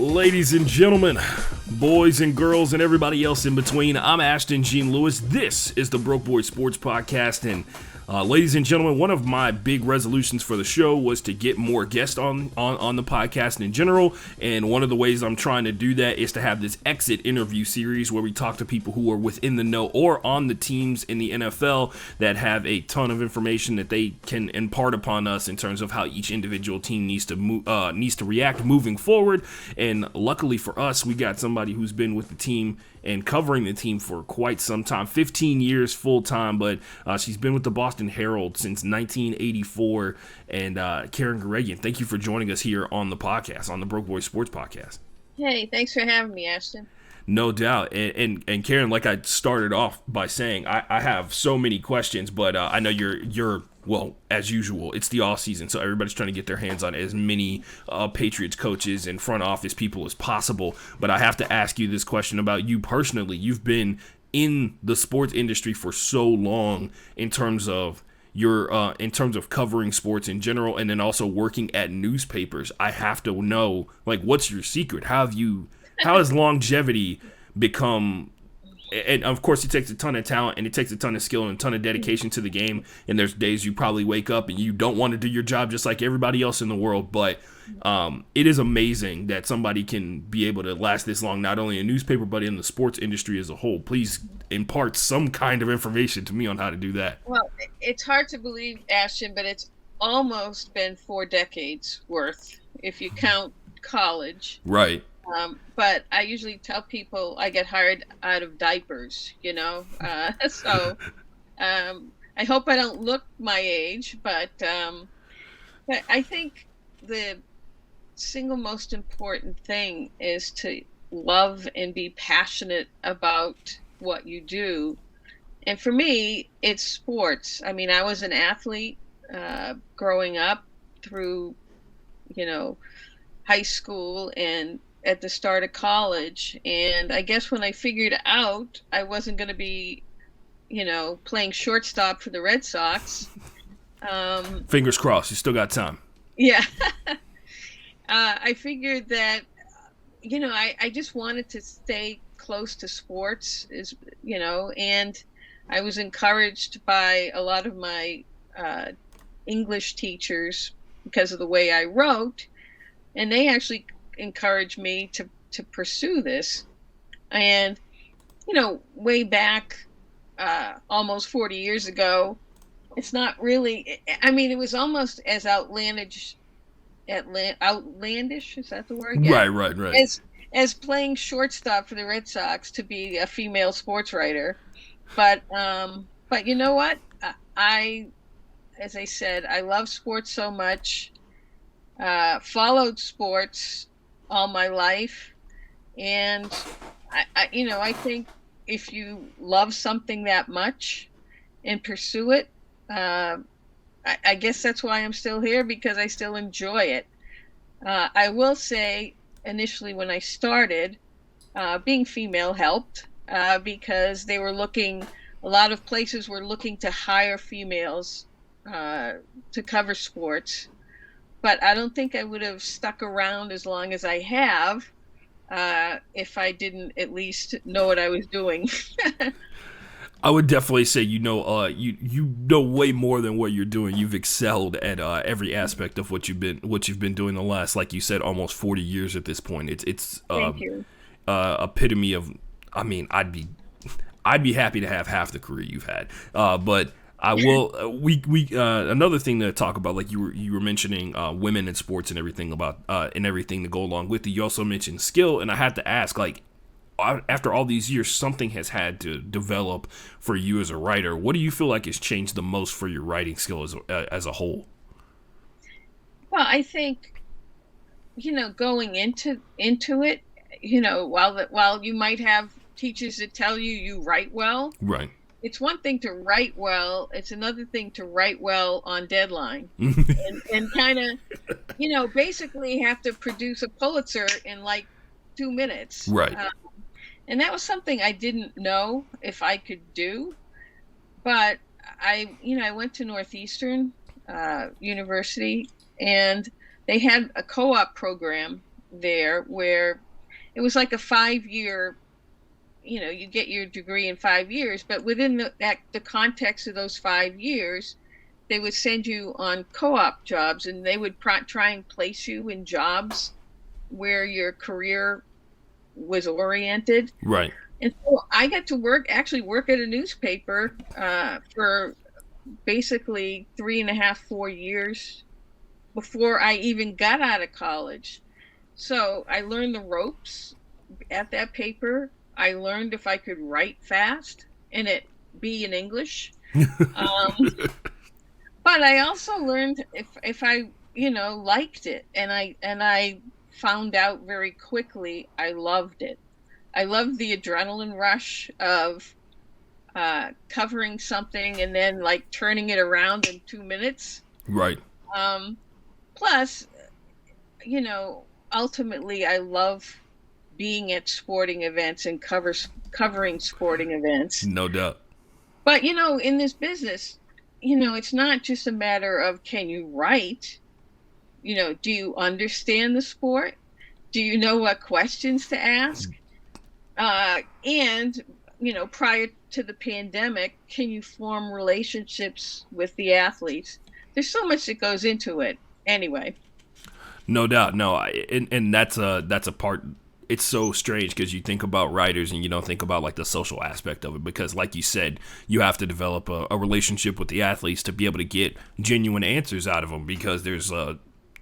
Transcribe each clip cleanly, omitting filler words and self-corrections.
Ladies and gentlemen, boys and girls, and everybody else in between, I'm Ashton Gene Lewis. This is the Broke Boy Sports Podcast, and ladies and gentlemen, one of my big resolutions for the show was to get more guests on the podcast in general, and one of the ways I'm trying to do that is to have this exit interview series where we talk to people who are within the know or on the teams in the NFL that have a ton of information that they can impart upon us in terms of how each individual team needs to react moving forward. And luckily for us, we got somebody who's been with the team and covering the team for quite some time, 15 years full time, but she's been with the Boston Herald since 1984. And Karen Guregian, thank you for joining us here on the podcast, on the Broke Boy Sports Podcast. Hey, thanks for having me, Ashton. No doubt. And Karen, like I started off by saying, I have so many questions, but I know you're well, as usual, it's the off season, so everybody's trying to get their hands on as many Patriots coaches and front office people as possible. But I have to ask you this question about you personally. You've been in the sports industry for so long in terms of covering sports in general, and then also working at newspapers. I have to know, like, what's your secret? How has longevity become? And of course, it takes a ton of talent, and it takes a ton of skill and a ton of dedication to the game. And there's days you probably wake up and you don't want to do your job just like everybody else in the world. But it is amazing that somebody can be able to last this long, not only in newspaper, but in the sports industry as a whole. Please impart some kind of information to me on how to do that. Well, it's hard to believe, Ashton, but it's almost been 4 decades worth if you count college. Right. But I usually tell people I get hired out of diapers, so I hope I don't look my age, but I think the single most important thing is to love and be passionate about what you do. And for me, it's sports. I mean, I was an athlete growing up through, high school and at the start of college. And I guess when I figured out I wasn't going to be, playing shortstop for the Red Sox. Fingers crossed, you still got time. Yeah. I figured that, I just wanted to stay close to sports, and I was encouraged by a lot of my English teachers because of the way I wrote, and they actually encouraged me to pursue this. And way back almost 40 years ago, it's not really, I mean, it was almost as outlandish, is that the word? Yeah. Right. As playing shortstop for the Red Sox to be a female sports writer. But you know what? As I said, I love sports so much, followed sports all my life, and I think if you love something that much and pursue it, I guess that's why I'm still here, because I still enjoy it. I will say, initially when I started, being female helped, because they were a lot of places were looking to hire females to cover sports. But I don't think I would have stuck around as long as I have if I didn't at least know what I was doing. I would definitely say you know way more than what you're doing. You've excelled at every aspect of what you've been doing the last, like you said, almost 40 years at this point. It's Thank you. Epitome of. I mean, I'd be happy to have half the career you've had, but. I will. We another thing to talk about, like you were mentioning women in sports and everything about and everything to go along with it. You also mentioned skill, and I had to ask, like, after all these years, something has had to develop for you as a writer. What do you feel like has changed the most for your writing skill as a whole? Well, I think going into it, while you might have teachers that tell you write well, right. It's one thing to write well. It's another thing to write well on deadline and kind of, basically have to produce a Pulitzer in like 2 minutes. Right. And that was something I didn't know if I could do. But I went to Northeastern University, and they had a co-op program there where it was like a 5-year, you get your degree in 5 years, but within the context of those 5 years, they would send you on co-op jobs, and they would try and place you in jobs where your career was oriented. Right. And so I got to actually work at a newspaper for basically 3.5, 4 years before I even got out of college. So I learned the ropes at that paper. I learned if I could write fast and it be in English. But I also learned if I, liked it, and I found out very quickly I loved it. I loved the adrenaline rush of covering something and then like turning it around in 2 minutes. Right. Plus, ultimately I love being at sporting events and covering sporting events. No doubt. But, in this business, it's not just a matter of can you write, do you understand the sport? Do you know what questions to ask? And, prior to the pandemic, can you form relationships with the athletes? There's so much that goes into it. Anyway. No doubt. No, and that's a part. It's so strange because you think about writers and you don't think about like the social aspect of it, because like you said, you have to develop a relationship with the athletes to be able to get genuine answers out of them, because there's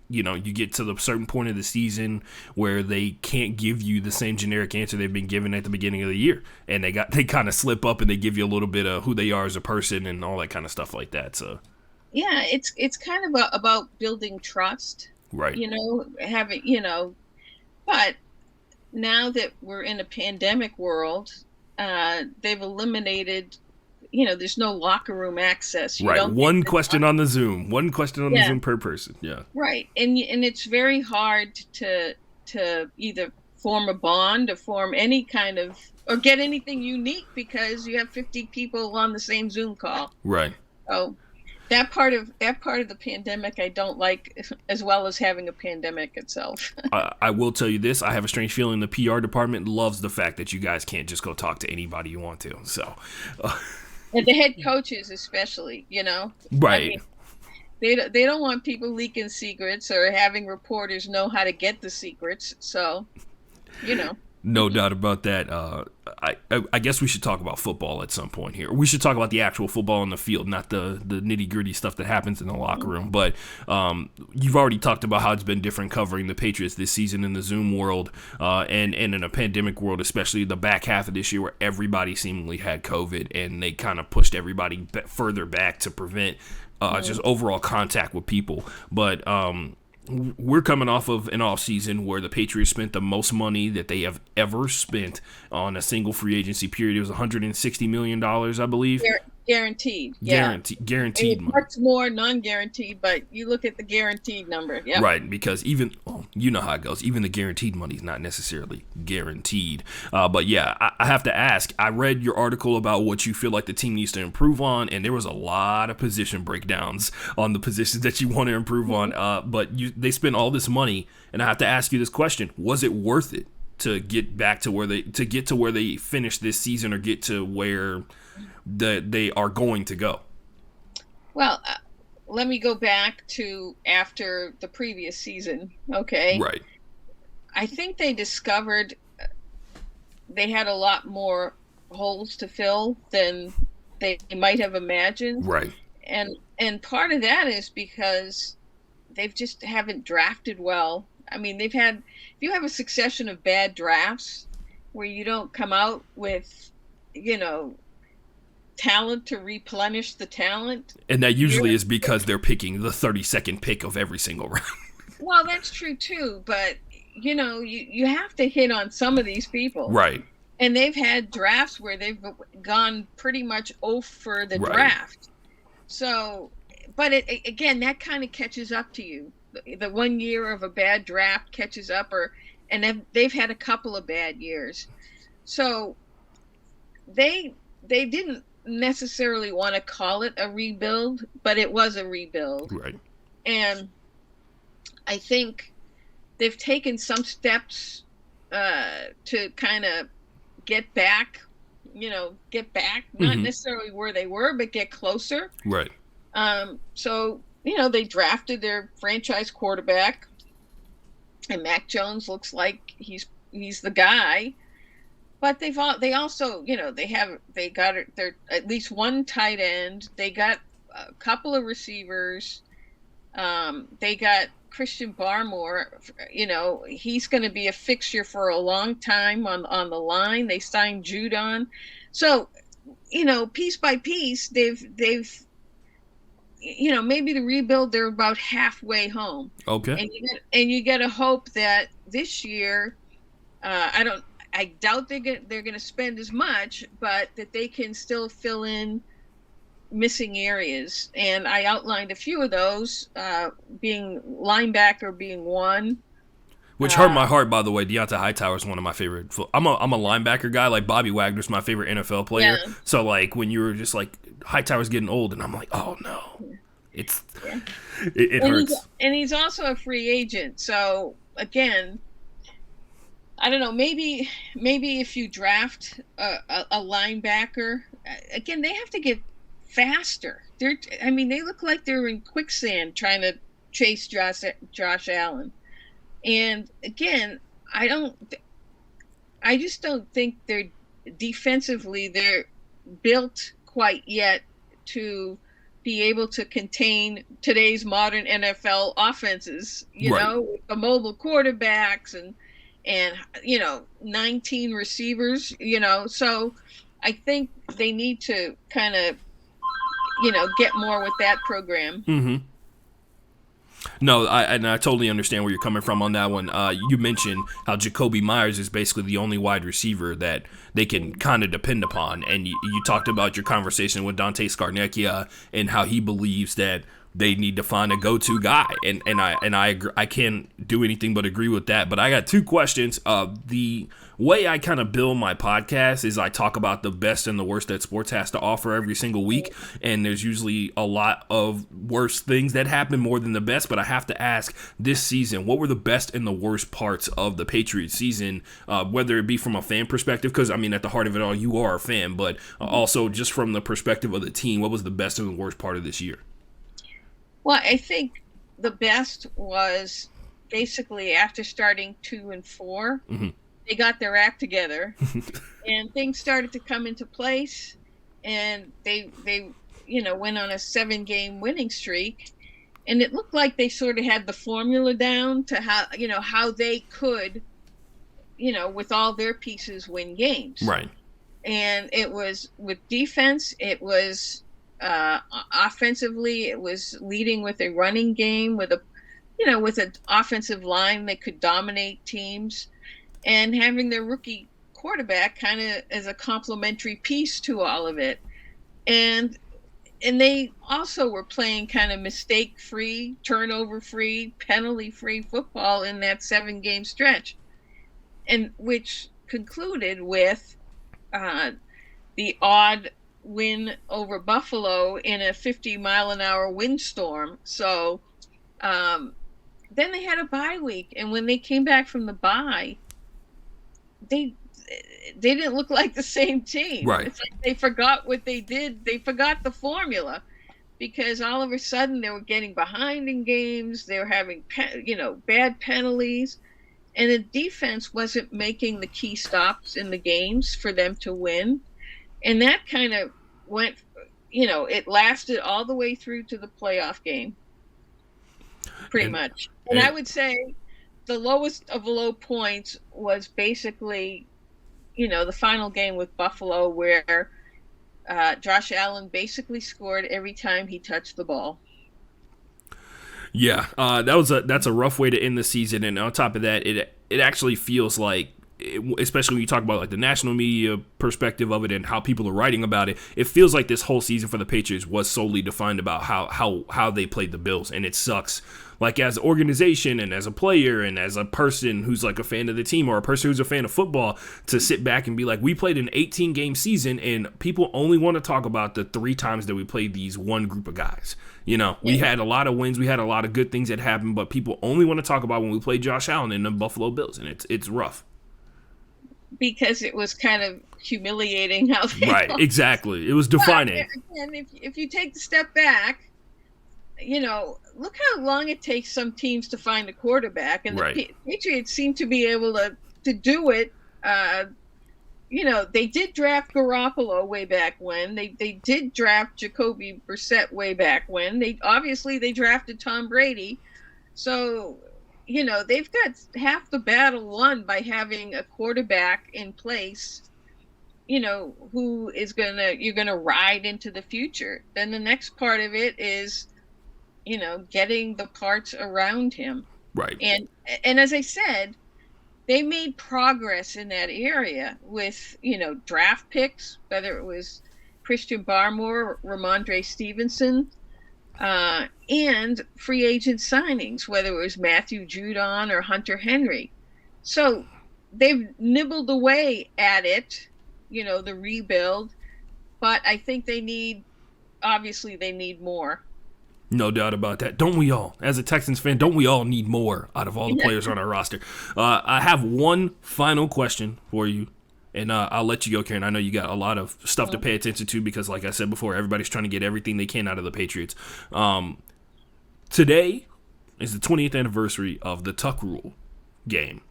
you get to the certain point of the season where they can't give you the same generic answer they've been given at the beginning of the year, and they kind of slip up and they give you a little bit of who they are as a person and all that kind of stuff like that. So yeah, it's kind of about building trust, right? Having but now that we're in a pandemic world, they've eliminated, there's no locker room access. Right. One question on the Zoom the Zoom per person. Yeah. Right. And it's very hard to either form a bond or form any kind of, or get anything unique because you have 50 people on the same Zoom call. Right. So that part of the pandemic I don't like, as well as having a pandemic itself. I will tell you this: I have a strange feeling the PR department loves the fact that you guys can't just go talk to anybody you want to. So, and the head coaches, especially, right? I mean, they don't want people leaking secrets or having reporters know how to get the secrets. So, No doubt about that. I guess we should talk about football at some point here. We should talk about the actual football on the field, not the nitty-gritty stuff that happens in the locker room. But you've already talked about how it's been different covering the Patriots this season in the Zoom world and in a pandemic world, especially the back half of this year where everybody seemingly had COVID, and they kind of pushed everybody further back to prevent just overall contact with people. But we're coming off of an offseason where the Patriots spent the most money that they have ever spent on a single free agency period. It was $160 million, I believe. Guaranteed. Yeah. Guaranteed money. Much more non-guaranteed, but you look at the guaranteed number. Yeah. Right, because even, you know how it goes. Even the guaranteed money is not necessarily guaranteed. But yeah, I have to ask. I read your article about what you feel like the team needs to improve on, and there was a lot of position breakdowns on the positions that you want to improve on. But they spent all this money, and I have to ask you this question: was it worth it to get back to where they finish this season, or get to where they are going to go? Well, let me go back to after the previous season. Okay. Right. I think they discovered they had a lot more holes to fill than they might have imagined. Right. And part of that is because they've just haven't drafted well. I mean, if you have a succession of bad drafts where you don't come out with, talent to replenish the talent. And that usually is because they're picking the 32nd pick of every single round. Well, that's true too, but you have to hit on some of these people. Right. And they've had drafts where they've gone pretty much for the draft. So, but again, that kind of catches up to you. The 1 year of a bad draft catches up, and they've had a couple of bad years. So they didn't necessarily want to call it a rebuild, but it was a rebuild. Right. And I think they've taken some steps to kind of get back, not necessarily where they were, but get closer. Right. So, they drafted their franchise quarterback, and Mac Jones looks like he's the guy. But they also, they got their at least one tight end. They got a couple of receivers. They got Christian Barmore. He's going to be a fixture for a long time on the line. They signed Judon. So, piece by piece, they've maybe the rebuild, they're about halfway home. Okay. And you got to hope that this year, I doubt they're going to spend as much, but that they can still fill in missing areas. And I outlined a few of those, being linebacker being one. Which hurt my heart, by the way. Deontay Hightower is one of my favorite. I'm a linebacker guy. Like, Bobby Wagner's my favorite NFL player. Yeah. So, like, when you were just like, Hightower's getting old, and I'm like, oh, no. It hurts. And he's also a free agent. So, again, I don't know. Maybe if you draft a linebacker, again, they have to get faster. They look like they're in quicksand trying to chase Josh Allen. And again, I just don't think they're defensively they're built quite yet to be able to contain today's modern NFL offenses, with the mobile quarterbacks and 19 receivers, so I think they need to kind of, get more with that program. Mm-hmm. No, I totally understand where you're coming from on that one. You mentioned how Jacoby Myers is basically the only wide receiver that they can kind of depend upon, and you talked about your conversation with Dante Scarnecchia and how he believes that they need to find a go-to guy, and I agree. I can't do anything but agree with that. But I got two questions. The way I kind of build my podcast is I talk about the best and the worst that sports has to offer every single week, and there's usually a lot of worse things that happen more than the best. But I have to ask, this season, what were the best and the worst parts of the Patriots season, whether it be from a fan perspective, because at the heart of it all, you are a fan, but also just from the perspective of the team, what was the best and the worst part of this year? Well, I think the best was basically after starting 2-4, they got their act together, and things started to come into place, and they went on a 7-game winning streak, and it looked like they sort of had the formula down to how they could, with all their pieces, win games. Right. And it was with defense, it was offensively, it was leading with a running game with an offensive line that could dominate teams, and having their rookie quarterback kind of as a complementary piece to all of it. And they also were playing kind of mistake-free, turnover-free, penalty-free football in that 7-game stretch, and which concluded with the odd win over Buffalo in a 50-mile-an-hour windstorm. So then they had a bye week, and when they came back from the bye, they didn't look like the same team. Right. It's like they forgot what they did. They forgot the formula, because all of a sudden they were getting behind in games. They were having bad penalties, and the defense wasn't making the key stops in the games for them to win. And that kind of went, it lasted all the way through to the playoff game, pretty much. And I would say the lowest of the low points was basically, the final game with Buffalo, where Josh Allen basically scored every time he touched the ball. Yeah, that's a rough way to end the season, and on top of that, it actually feels like especially when you talk about like the national media perspective of it and how people are writing about it, it feels like this whole season for the Patriots was solely defined about how they played the Bills, and it sucks. Like as an organization and as a player and as a person who's like a fan of the team or a person who's a fan of football, to sit back and be like, we played an 18-game season and people only want to talk about the 3 times that we played these one group of guys. You know, we had a lot of wins, we had a lot of good things that happened, but people only want to talk about when we played Josh Allen and the Buffalo Bills, and it's rough. Because it was kind of humiliating how they right, lost. Exactly. It was defining. And if you take the step back, you know, look how long it takes some teams to find a quarterback, and the Patriots seem to be able to do it. You know, they did draft Garoppolo way back when. They did draft Jacoby Brissett way back when. They drafted Tom Brady. So, you know, they've got half the battle won by having a quarterback in place, you know, who is you're gonna ride into the future. Then the next part of it is, you know, getting the parts around him. Right. And as I said, they made progress in that area with, you know, draft picks, whether it was Christian Barmore, Ramondre Stevenson, and free agent signings, whether it was Matthew Judon or Hunter Henry. So they've nibbled away at it, you know, the rebuild, but I think they need more. No doubt about that. Don't we all? As a Texans fan, don't we all need more out of all the players on our roster? I have one final question for you, and I'll let you go, Karen. I know you got a lot of stuff to pay attention to because, like I said before, everybody's trying to get everything they can out of the Patriots. Today is the 20th anniversary of the Tuck Rule game.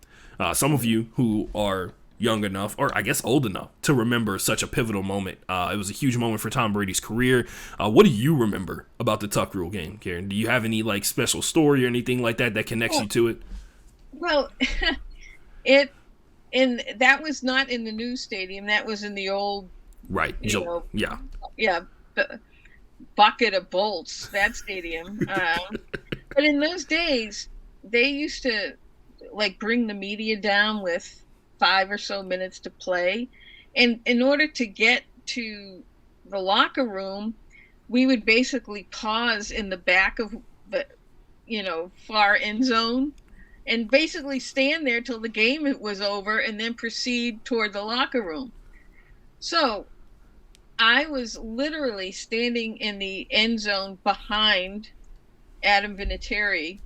Some of you who are young enough, or I guess old enough, to remember such a pivotal moment. It was a huge moment for Tom Brady's career. What do you remember about the Tuck Rule game, Karen? Do you have any like special story or anything like that connects you to it? Well, that was not in the new stadium. That was in the old, bucket of bolts, that stadium. But in those days, they used to like bring the media down with 5 or so minutes to play, and in order to get to the locker room, we would basically pause in the back of the, you know, far end zone, and basically stand there till the game was over, and then proceed toward the locker room. So I was literally standing in the end zone behind Adam Vinatieri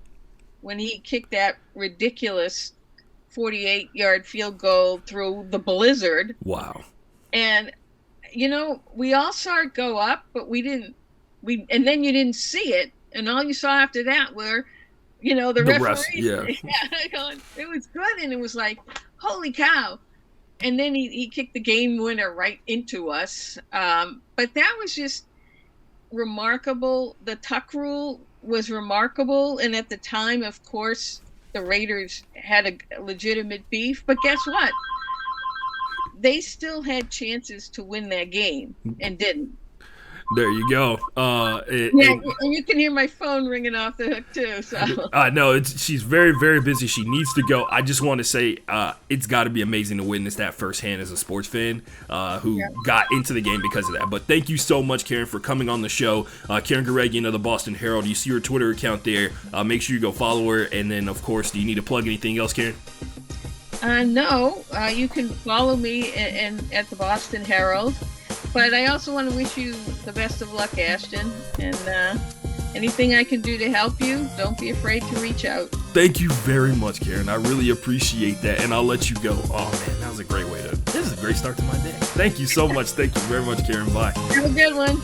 when he kicked that ridiculous 48-yard field goal through the blizzard. Wow. And, you know, we all saw it go up, but and then you didn't see it. And all you saw after that were, you know, the referees. It was good. And it was like, holy cow. And then he kicked the game winner right into us. But that was just remarkable. The Tuck Rule was remarkable. And at the time, of course, the Raiders had a legitimate beef, but guess what? They still had chances to win that game and didn't. There you go. And you can hear my phone ringing off the hook too. So no, she's very, very busy. She needs to go. I just want to say it's got to be amazing to witness that firsthand as a sports fan who got into the game because of that. But thank you so much, Karen, for coming on the show. Karen Guregian of the Boston Herald. You see her Twitter account there. Make sure you go follow her. And then, of course, do you need to plug anything else, Karen? No. You can follow me at the Boston Herald. But I also want to wish you the best of luck, Ashton. And anything I can do to help you, don't be afraid to reach out. Thank you very much, Karen. I really appreciate that. And I'll let you go. Oh, man, that was a great way this is a great start to my day. Thank you so much. Thank you very much, Karen. Bye. Have a good one.